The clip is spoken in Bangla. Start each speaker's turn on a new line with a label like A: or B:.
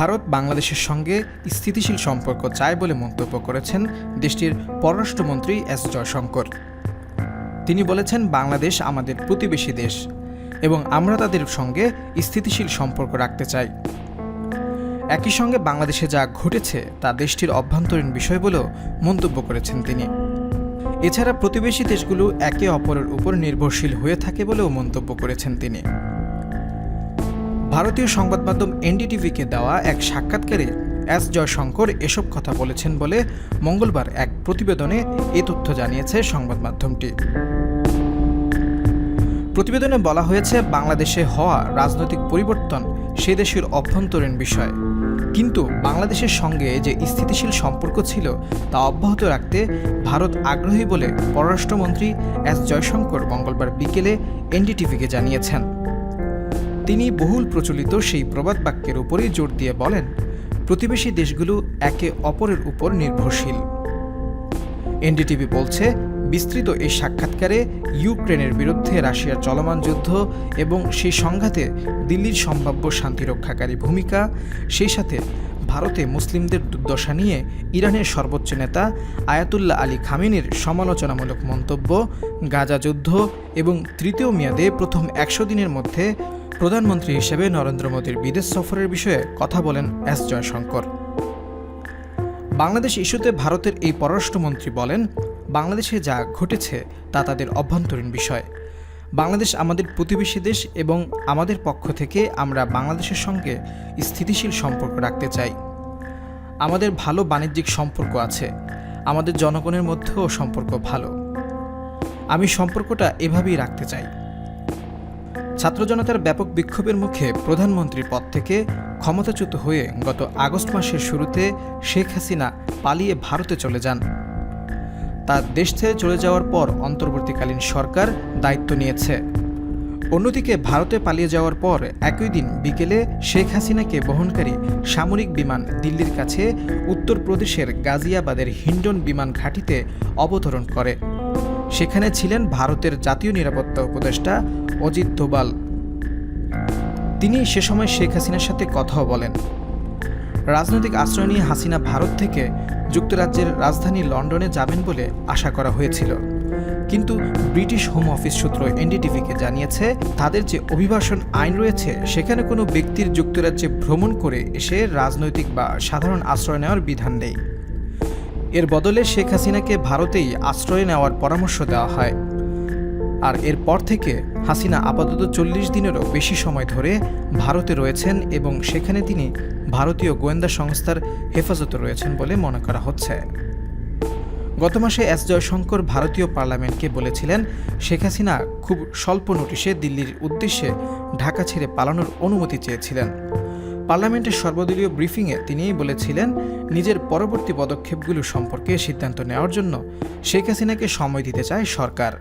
A: ভারত বাংলাদেশের সঙ্গে স্থিতিশীল সম্পর্ক চায় বলে মন্তব্য করেছেন দেশটির পররাষ্ট্রমন্ত্রী এস জয়শঙ্কর। তিনি বলেছেন, বাংলাদেশ আমাদের প্রতিবেশী দেশ এবং আমরা তাদের সঙ্গে স্থিতিশীল সম্পর্ক রাখতে চাই। একই সঙ্গে বাংলাদেশে যা ঘটেছে তা দেশটির অভ্যন্তরীণ বিষয় বলেও মন্তব্য করেছেন তিনি। এছাড়া প্রতিবেশী দেশগুলো একে অপরের উপর নির্ভরশীল হয়ে থাকে বলেও মন্তব্য করেছেন তিনি। ভারতীয় সংবাদ মাধ্যম এনডিটিভিকে দেওয়া এক সাক্ষাৎকারে এস জয়শঙ্কর এসব কথা বলেছেন বলে মঙ্গলবার এক প্রতিবেদনে এ তথ্য জানিয়েছে সংবাদ মাধ্যমটি। প্রতিবেদনে বলা হয়েছে, বাংলাদেশে হওয়া রাজনৈতিক পরিবর্তন সে দেশের অভ্যন্তরীণ বিষয়, কিন্তু বাংলাদেশের সঙ্গে যে স্থিতিশীল সম্পর্ক ছিল তা অব্যাহত রাখতে ভারত আগ্রহী বলে পররাষ্ট্রমন্ত্রী এস জয়শঙ্কর মঙ্গলবার বিকেলে এনডিটিভিকে জানিয়েছেন। তিনি বহুল প্রচলিত সেই প্রবাদ বাক্যের উপরেই জোর দিয়ে বলেন, প্রতিবেশী দেশগুলো একে অপরের উপর নির্ভরশীল। এনডিটিভি বলছে, বিস্তৃত এই সাক্ষাৎকারে ইউক্রেনের বিরুদ্ধে রাশিয়ার চলমান যুদ্ধ এবং সেই সংঘাতে দিল্লির সম্ভাব্য শান্তিরক্ষাকারী ভূমিকা, সেই সাথে ভারতে মুসলিমদের দুর্দশা নিয়ে ইরানের সর্বোচ্চ নেতা আয়াতুল্লাহ আলী খামেনির সমালোচনামূলক মন্তব্য, গাজা যুদ্ধ এবং তৃতীয় মেয়াদে প্রথম 100 দিনের মধ্যে প্রধানমন্ত্রী হিসেবে নরেন্দ্র মোদীর বিদেশ সফরের বিষয়ে কথা বলেন এস জয়শঙ্কর। বাংলাদেশ ইস্যুতে ভারতের এই পররাষ্ট্রমন্ত্রী বলেন, বাংলাদেশে যা ঘটেছে তা তাদের অভ্যন্তরীণ বিষয়। বাংলাদেশ আমাদের প্রতিবেশী দেশ এবং আমাদের পক্ষ থেকে আমরা বাংলাদেশের সঙ্গে স্থিতিশীল সম্পর্ক রাখতে চাই। আমাদের ভালো বাণিজ্যিক সম্পর্ক আছে, আমাদের জনগণের মধ্যেও সম্পর্ক ভালো। আমি সম্পর্কটা এভাবেই রাখতে চাই। ছাত্র জনতার ব্যাপক বিক্ষোভের মুখে প্রধানমন্ত্রীর পদ থেকে ক্ষমতাচ্যুত হয়ে গত আগস্ট মাসের শুরুতে শেখ হাসিনা পালিয়ে ভারতে চলে যান। তার দেশ ছেড়ে চলে যাওয়ার পর অন্তর্বর্তীকালীন সরকার দায়িত্ব নিয়েছে। অন্যদিকে ভারতে পালিয়ে যাওয়ার পর একই দিন বিকেলে শেখ হাসিনাকে বহনকারী সামরিক বিমান দিল্লির কাছে উত্তরপ্রদেশের গাজিয়াবাদের হিন্ডন বিমান ঘাঁটিতে অবতরণ করে। সেখানে ছিলেন ভারতের জাতীয় নিরাপত্তা উপদেষ্টা অজিত দোভাল। তিনি সে সময় শেখ হাসিনার সাথে কথাও বলেন। রাজনৈতিক আশ্রয় নিয়ে হাসিনা ভারত থেকে যুক্তরাজ্যের রাজধানী লন্ডনে যাবেন বলে আশা করা হয়েছিল, কিন্তু ব্রিটিশ হোম অফিস সূত্র এনডিটিভিকে জানিয়েছে, তাদের যে অভিবাসন আইন রয়েছে সেখানে কোনো ব্যক্তির যুক্তরাজ্যে ভ্রমণ করে এসে রাজনৈতিক বা সাধারণ আশ্রয় নেওয়ার বিধান নেই। এর বদলে শেখ হাসিনাকে ভারতেই আশ্রয় নেওয়ার পরামর্শ দেওয়া হয়। আর এরপর থেকে হাসিনা আপাতত 40 দিনেরও বেশি সময় ধরে ভারতে রয়েছেন এবং সেখানে তিনি ভারতীয় গোয়েন্দা সংস্থার হেফাজতে রয়েছেন বলে মনে করা হচ্ছে। গত মাসে এস জয়শঙ্কর ভারতীয় পার্লামেন্টকে বলেছিলেন, শেখ হাসিনা খুব স্বল্প নোটিশে দিল্লির উদ্দেশ্যে ঢাকা ছেড়ে পালানোর অনুমতি চেয়েছিলেন। পার্লামেন্টের সর্বদলীয় ব্রিফিংয়ে তিনি বলেছিলেন, নিজের পরবর্তী পদক্ষেপগুলো সম্পর্কে সিদ্ধান্ত নেওয়ার জন্য শেখ হাসিনাকে সময় দিতে চায় সরকার।